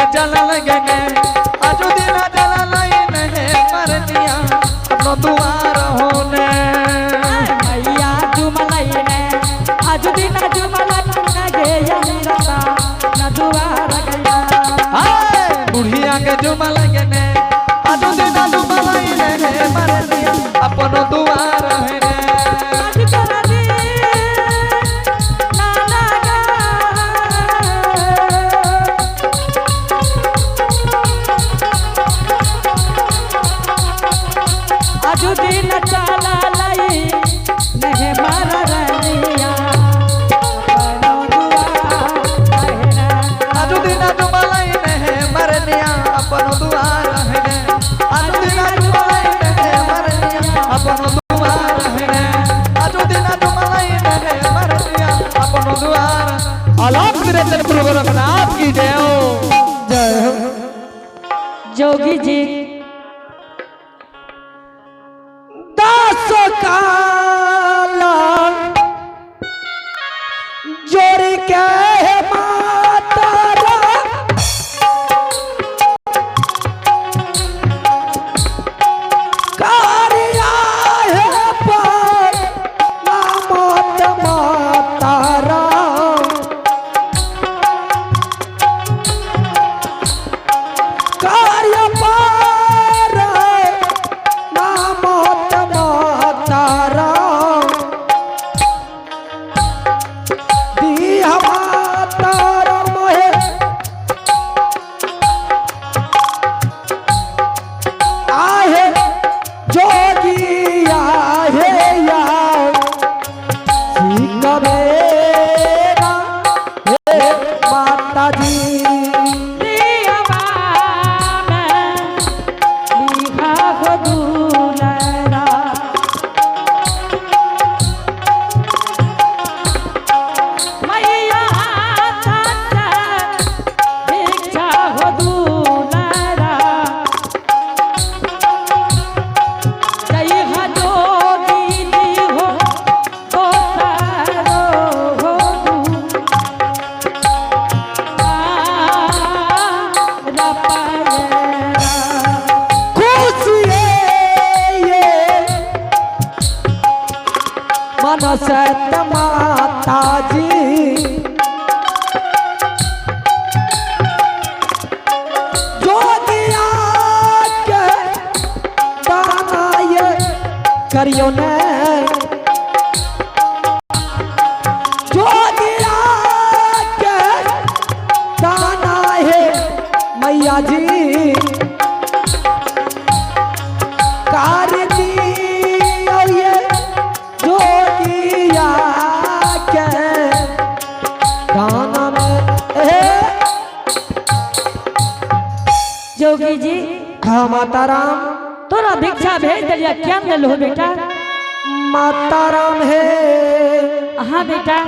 के जल लगने आजू दिन जल लगे मरनिया अपनो दुआर होने मैया जुमलाई ने आजू दिन जुमला लगे रता न दुआर गया बुढ़िया के जुम लगने आजू दिन जुमलाई ने मरनिया अपनो दुआर है आजू दिन चला लाई नहीं मारा रनिया आजू दिन जुमलाई ने मरनिया अपनो दुआर है आजू दिन जुमलाई ने मरनिया अपनो दुआर है आजू दिन जुमलाई ने मरनिया अपनो दुआर आलोक निरंजन प्रभु गोरखनाथ की जय हो। जय हो जोगी जी काला जोड़ी के मातारा कारिया है पर नामत मातारा कार्य पर नामत मातारा दिया मातारा मोहे आहे जोगी आहे यार सिकबेरा हे माता जी सत माता जी जोगिया के दाना ये करियो ने जोगिया के दाना है मैया जी कार्य जोगी जी हाँ माता राम तोरा भिक्षा भेज दिया क्या मिल हो बेटा माता राम है हाँ बेटा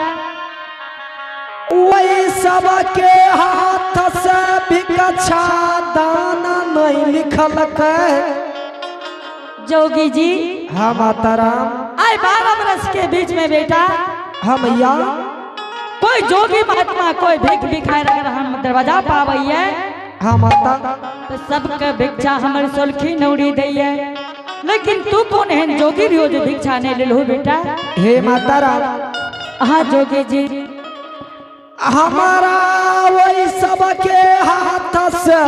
वही सब के हाथ से भिक्षा दाना नहीं लिखल है जोगी जी हाँ माता राम आए 12 बरस के बीच में बेटा हाँ मैया कोई जोगी महात्मा कोई भिख भिखाई अगर हम दरवाजा पावैया हाँ माता तो सबके भिक्षा हमारे सोलखी नौड़ी दैया लेकिन तू कौन है जोगी भी हो जो भिक्षा नहीं ले लो बेटा हे माता राम हाँ जोगी जी हमारा वही सबके हाथ से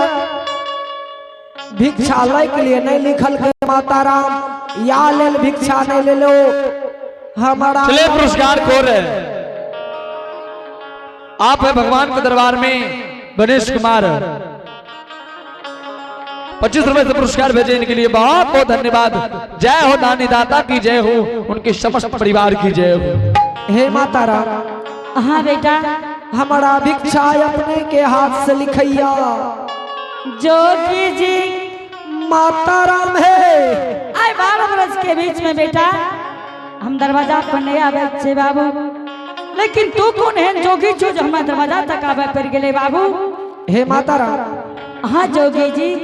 भिक्षा ले के लिए नहीं लिखल के माता राम या ले भिक्षा नहीं ले लो हमारा चले पुरस्कार खो रहे आप है भगवान के दरबार में गणेश कुमार 25 रुपए से पुरस्कार भेजे इनके लिए बहुत बहुत धन्यवाद। जय हो दानी दाता की जय हो, उनके समस्त परिवार की जय हो। हे माता राम हाँ बेटा हमारा भिक्षा अपने के हाथ से लिखैया जोगी जी माता राम है आए 12 बरस के बीच में बेटा हम दरवाजा पर नहीं आवे छे बाबू लेकिन तू कौन है जोगी जो हमारे दरवाजा तक आवे पर गेले बाबू हे माता राम हाँ जोगी जी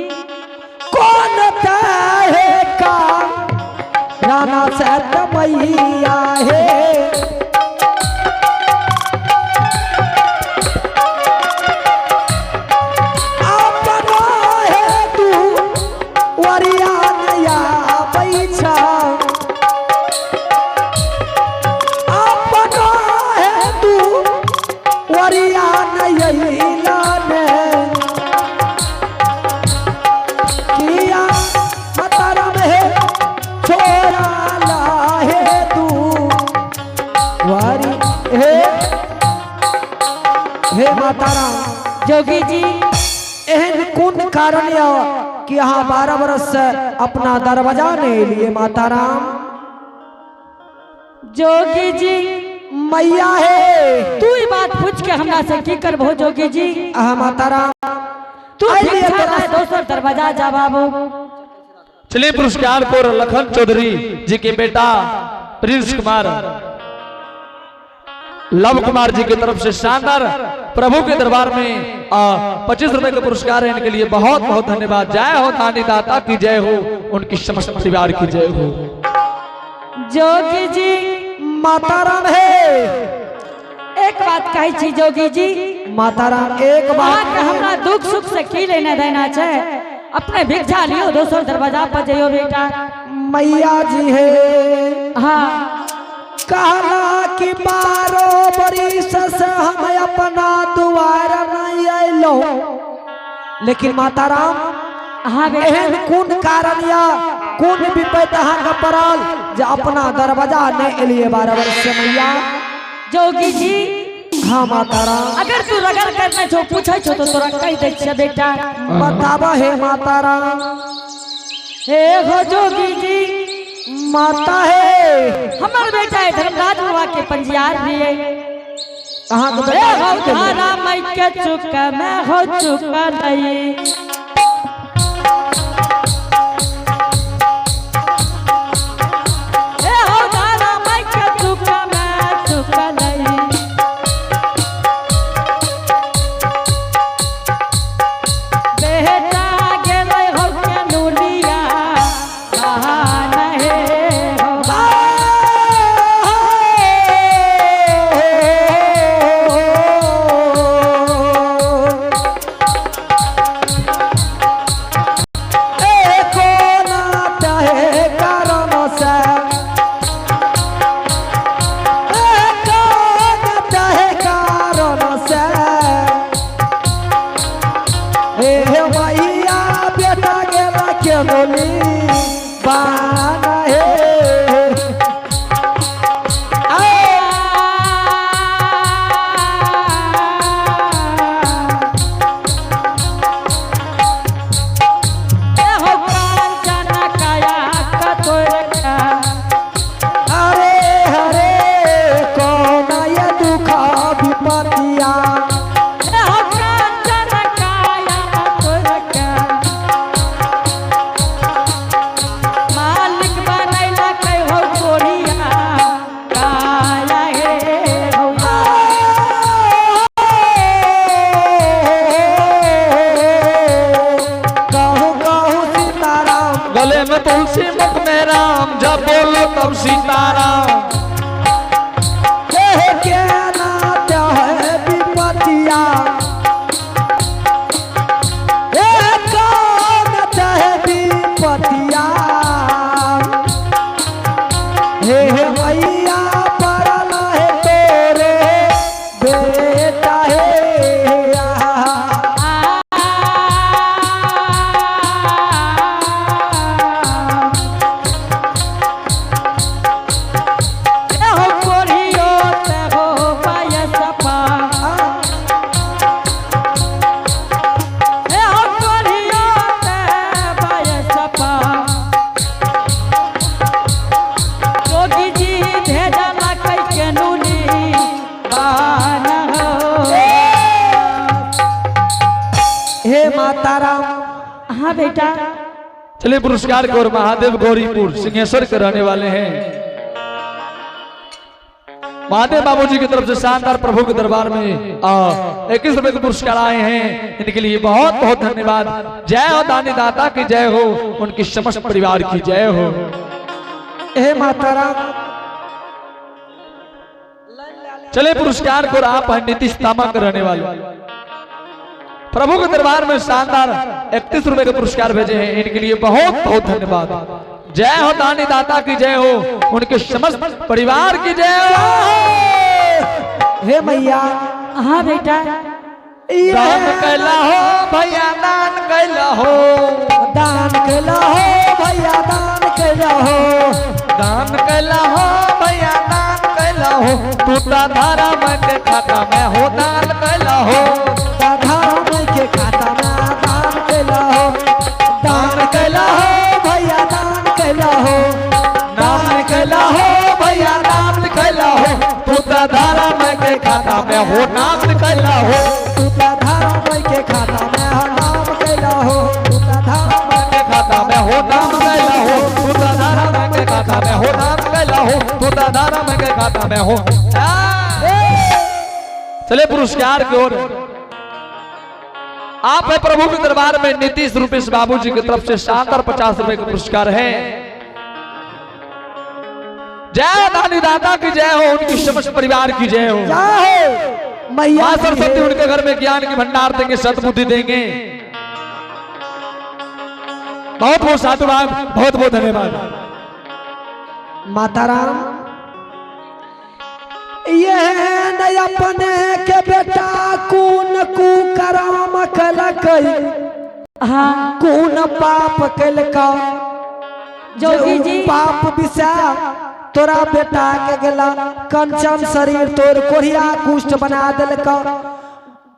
कौन है का राना सत मैया है जोगी जी एहन कौन कारण या कि यहाँ 12 वर्ष से अपना दरवाजा नहीं लिए माता राम? जोगी जी मैया है तू ही बात पूछ के हमरा से की करबो जोगी जी? माता राम तू भिक्षा लाए दोसर दरवाजा जा बाबू। चलिए पुरस्कार को लखन चौधरी जी के बेटा प्रिंस कुमार लव कुमार जी की तरफ से शानदार प्रभु के दरबार में 25 रुपए का पुरस्कार है। इनके लिए बहुत बहुत धन्यवाद। जय हो दानी दाता की जय हो, उनकी समस्त परिवार की जय हो। जोगी जी माता राम है। एक बात कही छी जोगी जी, माता राम एक बात बात हमरा दुख सुख से की लेना देना छे। अपने भिक्षा लियो दोसर दरवाजा पर जइयो बेटा। मैया जी है हाँ कहला कि 12 बरिस से हम अपना द्वार नहीं अलो, लेकिन माता राम हाँ एहन कौन कारण या कौन विपद अहाँ का पड़ल जे अपना दरवाजा नहीं एलिए 12 वर्ष से मैया? जोगी जी हाँ माता राम अगर तू रगड़ करना छो पूछे छो तो तोरा कह दे छे बेटा। बतावा है माता राम। हे हो जोगी जी माता है हमार बेटा है धर्मराज बाबा के पंजियार भी है। कहाँ के हे हो धारा मई के चुक मैं हो चुका नहीं। हे हो धारा मई के चुक मैं चुका नहीं। बेटा गेले हो के नुलिया तुलसी मुख में राम जब बोलो तब सीताराम। क्या नाता है विपतिया है विपतिया हे मैया पड़ल है तोरे बेटा है। माता राम हाँ बेटा चलिए पुरस्कार को महादेव गौरीपुर सिंहेश्वर के रहने वाले हैं महादेव बाबूजी की तरफ से शानदार प्रभु के दरबार में 21 रुपए के पुरस्कार आए हैं। इनके लिए बहुत बहुत धन्यवाद। जय हो दानी दाता की जय हो, उनकी समस्त परिवार की जय हो। हे माता राम चले पुरस्कार को आप नीतीश तामक रहने वाले प्रभु के दरबार में शानदार 31 रुपए के पुरस्कार भेजे हैं। इनके लिए बहुत बहुत धन्यवाद। जय हो दानी दाता की जय हो, उनके समस्त परिवार की जय हो। हे मैया हाँ बेटा दान कैला हो भैया दान कैला हो, दान कैला हो भैया दान कैला हो, दान कैला हो भैया दान कैला हो। तू धारा में के खाता में हो दान कैला हो, धारा में हो नाम कैला हो तू तो धर्म के खाता में हो नाम कैला हो तू तो धर्म के खाता में हो नाम कैला हो तू तो धर्म के खाता में हो नाम कैला हो तू तो धर्म के खाता में हो। चले पुरस्कार की ओर। आप है प्रभु के दरबार में नीतीश रूपेश बाबू जी की तरफ से शानदार 50 रुपए का पुरस्कार है। जय दानी दाता की जय हो, उनकी समस्त परिवार की जय हो। मैया मां सरस्वती उनके घर में ज्ञान की भंडार देंगे, सद्बुद्धि देंगे। बहुत बहुत साधुवाद, बहुत बहुत धन्यवाद। माता राम ये न अपने के बेटा कौन कुकर्म कलकई हाँ कौन पाप कलका जोगी जी पाप विषा तोरा बेटा के गेला कंचन शरीर तोर कोढ़िया कुष्ठ बना देलका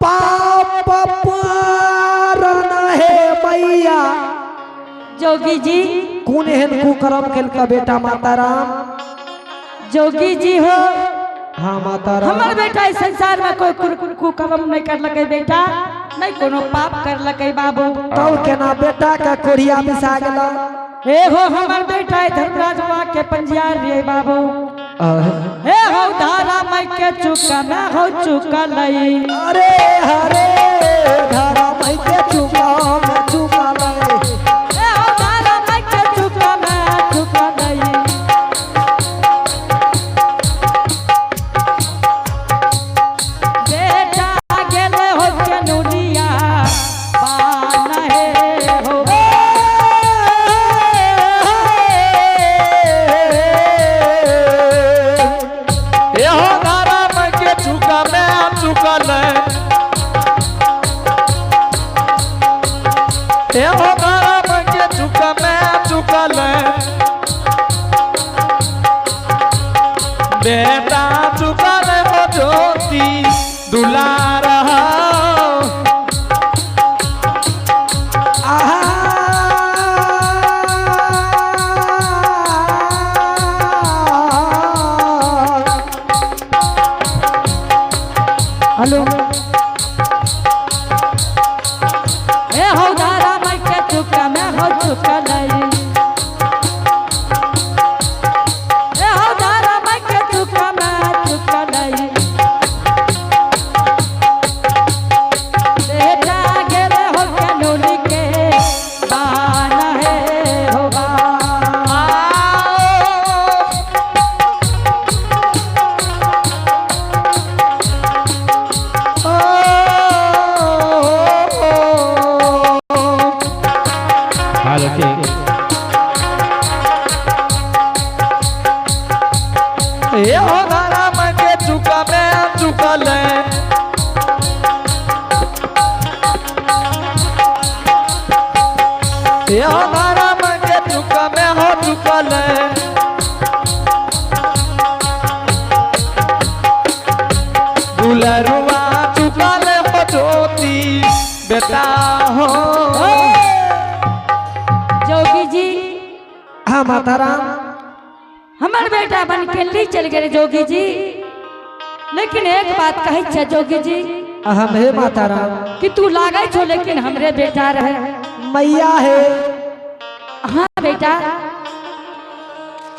पाप पारन है मैया जोगी जी कौन एहन कुकर्म कलका बेटा माता राम जोगी जी हो हाँ माता राम हमार बेटा इस संसार में कोई कुकर्म नहीं कर लगे बेटा, नहीं कोनो पाप कर लगे बाबू। तो केना बेटा का कोढ़िया बिसा गेला हे हो हमार बेटा धर्मराज बाबा के पंजियार रे बाबू। हे हो धारा मैं के चुका मैं हो चुका लई अरे हरे धारा मैं के चुका मैं चुका लई हे हो धारा मैं के चुका मैं चुका लई बेटा गेले हो के नुनिया बान है हो यहो धारा में के चुका मैं चुका ले यहो धारा में के चुका मैं चुका ले बेटा चुका ले वो ज्योति दुलारा हेलो हे हो धारा मैं के चुका मैं हो चुका लई हे हो धारा मैं के चुका मैं चुका लई बेटा गेले हो के नूनी के बान है हो बा यहो धारा में के चुका मैं चुका ले यहो धारा में के चुका मैं हो चुका ले दुलरुआ चुका ले पचोती बेटा हो। जोगी जी हाँ माता राम हमार बेटा बन के ली चल गए जोगी जी, लेकिन एक बात कही छे जोगी जी हम हे माता राम कि तू लागे छो लेकिन हमरे बेटा रहे मैया है हाँ बेटा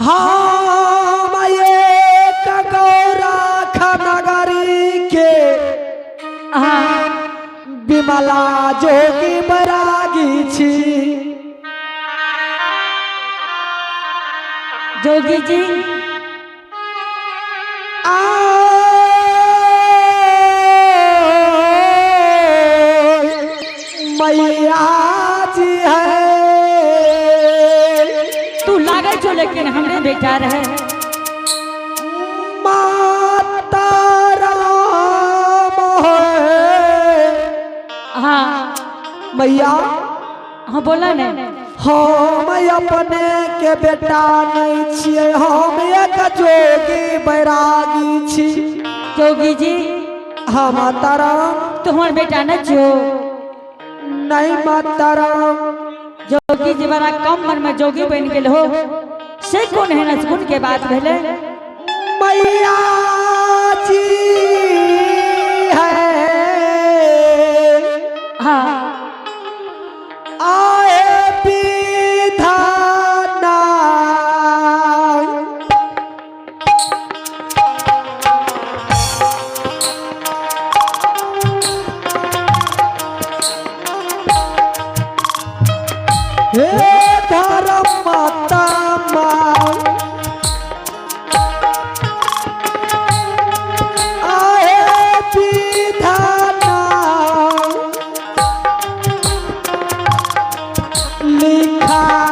हाँ मैं कगौरा खनगरी के हाँ विमला जोगी बरागी छी जोगी जी मैया जी है तू लागे छो लेकिन हमरे बेटा रहे माता राम है हाँ मैया हाँ बोला ने हम अपने के बेटा नहीं छिए हम एक जोगी बैरागी छी जोगी जी हाँ माता राम तुम्हार बेटा न जो नहीं माता राम जोगी जी बड़ा कम मन में जोगी बन गेल हो से कौन है नसगुन के बात भेले मैया जी हे धर्म माता माँ आए विधाना लिखा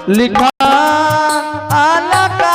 लिखा अलका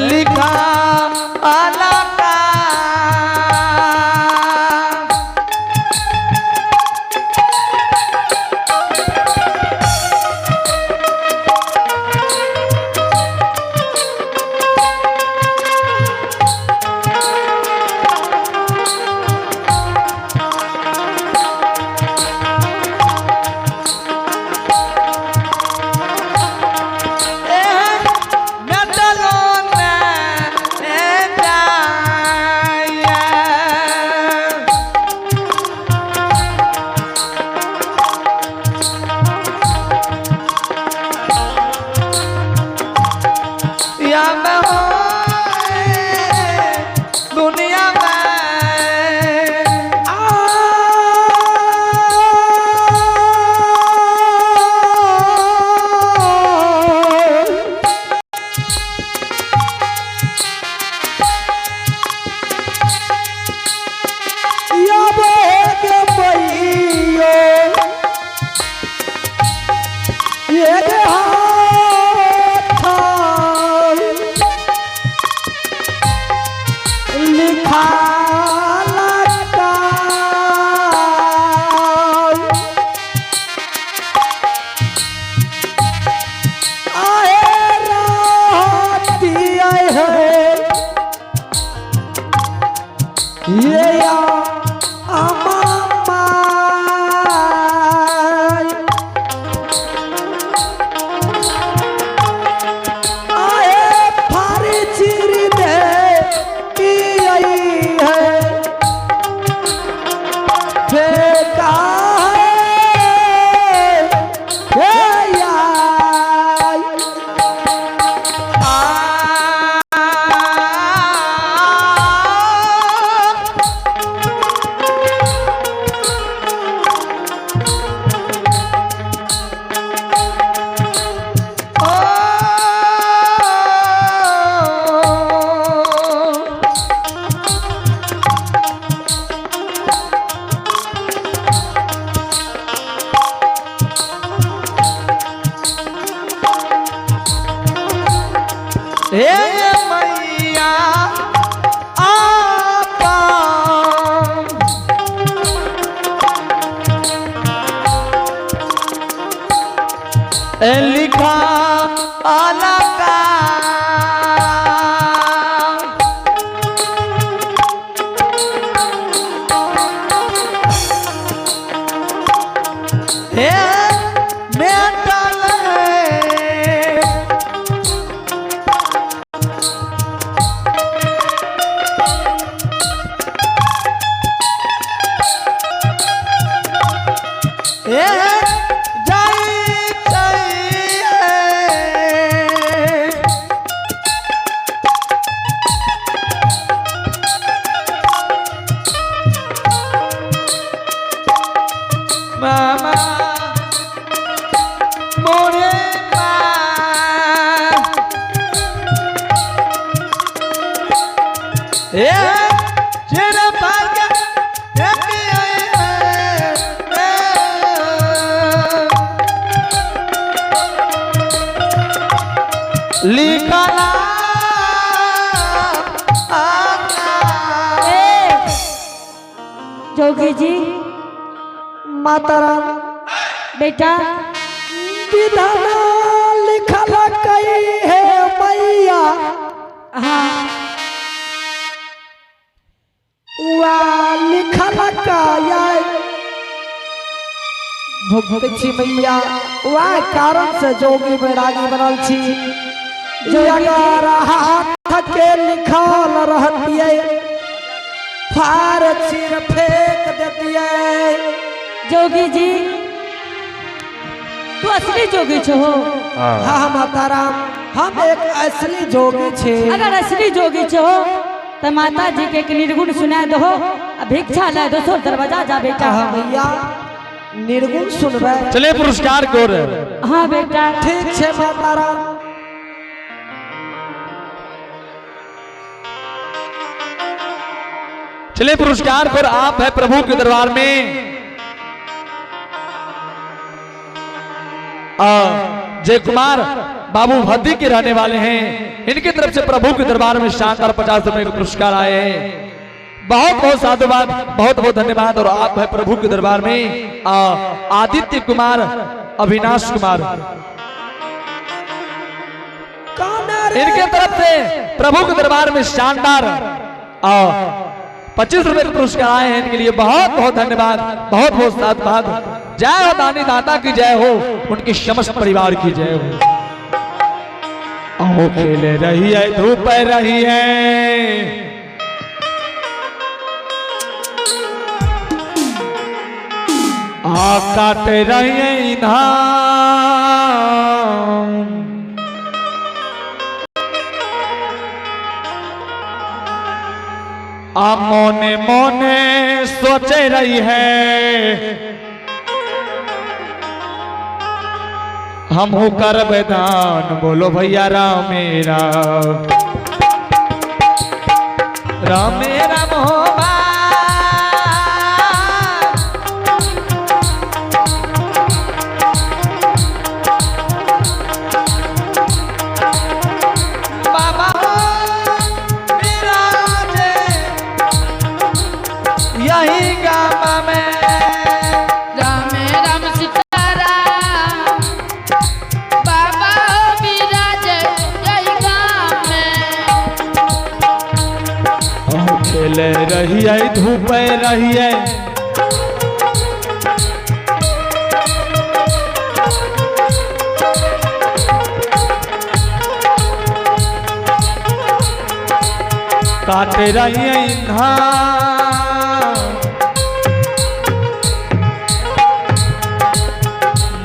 लिखा अलका दुनिया हे मैया आपा लिखा आला का हे मेटल मामा मोरे चेहरा पार लिखा जोगी जी माताराम बेटा विधाना लिखल कई है मैया हाँ वा लिखल काया भुगत छी मैया वा कारण से जोगी बैरागी बनल छी जो अगर हाथ के लिखल रहतिए फार चिर फेंक देतिए जोगी जी तू असली जोगी छो हो हाँ माताराम हम एक असली जोगी छे अगर असली जोगी छो तो माता जी के एक निर्गुण सुना दो भिक्षा ले दोसर दरवाजा जा बेटा हाँ भैया निर्गुण सुनबे चले पुरस्कार को रे हाँ बेटा ठीक छे माताराम चले पुरस्कार को आप है प्रभु के दरबार में जय कुमार बाबू भद्दी के रहने वाले हैं इनकी तरफ से प्रभु के दरबार में शानदार 50 रुपए का पुरस्कार आए हैं बहुत बहुत साधुवाद बहुत बहुत धन्यवाद और आप है प्रभु के दरबार में आदित्य कुमार अविनाश कुमार इनके तरफ से प्रभु के दरबार में शानदार 25 रुपए का पुरस्कार आए हैं इनके लिए बहुत बहुत धन्यवाद बहुत बहुत साधुवाद जय हो दानी दाता की जय हो उनके समस्त परिवार की जय हो आओ खेले रही है धूप रही है काट रही है धाम मोने मोने सोचे रही है हम हो कर बेदान बोलो भैया राम मेरा राम मेरा मोहबा बाबा मेरा यही गाँव में खेले रही है धूप रही है काटे रही है धान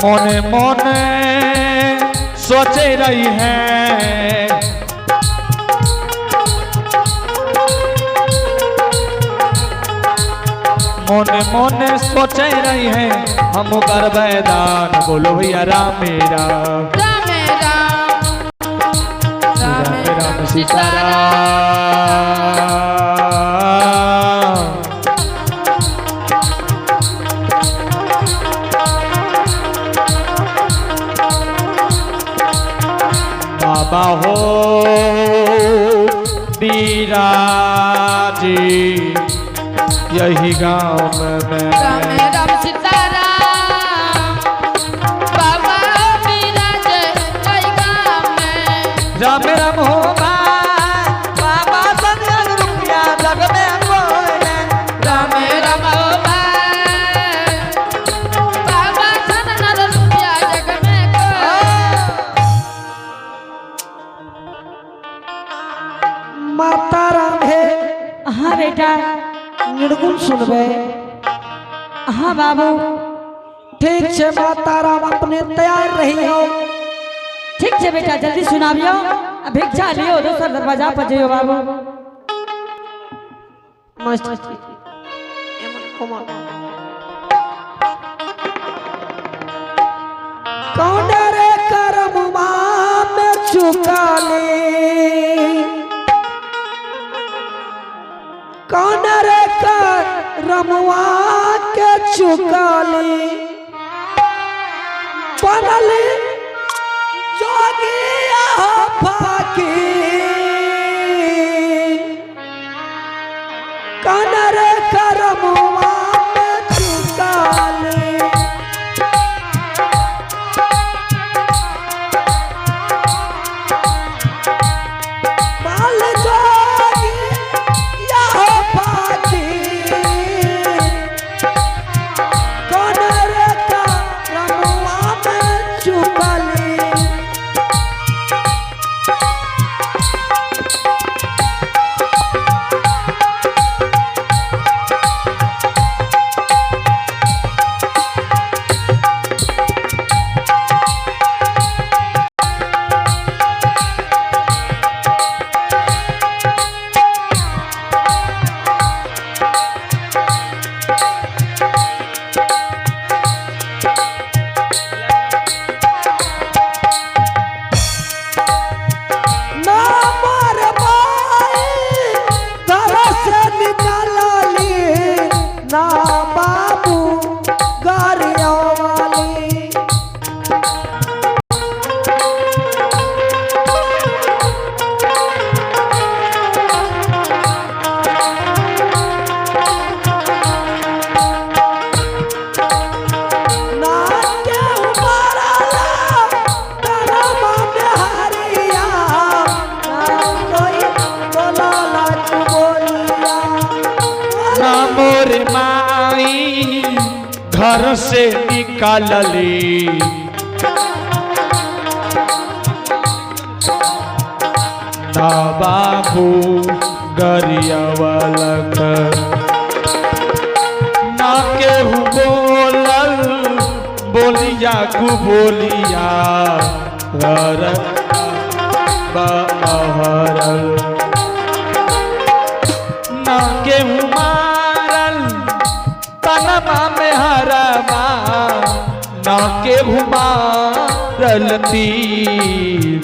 मोने मोने सोचे रही है मोने मोने सोचे रही है हम कर बैदान बोलो भैया राम मेरा राम सीताराम बाबा हो बीराजी यही गाँव में राम सीताराम बाबा निर्गुण सुनबे। हाँ बाबू ठीक है माता राम अपने तैयार रही हो। ठीक है बेटा जल्दी सुनाबियो भिक्षा लियो दोसर दरवाजा पर जइयो बाबू। मास्टर जी एमन कोमल कौन रे करमुआ में चुका ले, कौन रे करमुआ के चुका ले, बनल जोगिया फाकी, कौन रे करमुआ में चुका ले। घर से निकाल ली ना बाबू गरियावलक ना केहू बोलल बोलिया कु बोलिया बहरल ना केहू मारल तनमा में हरमा ना केहू मारल तीर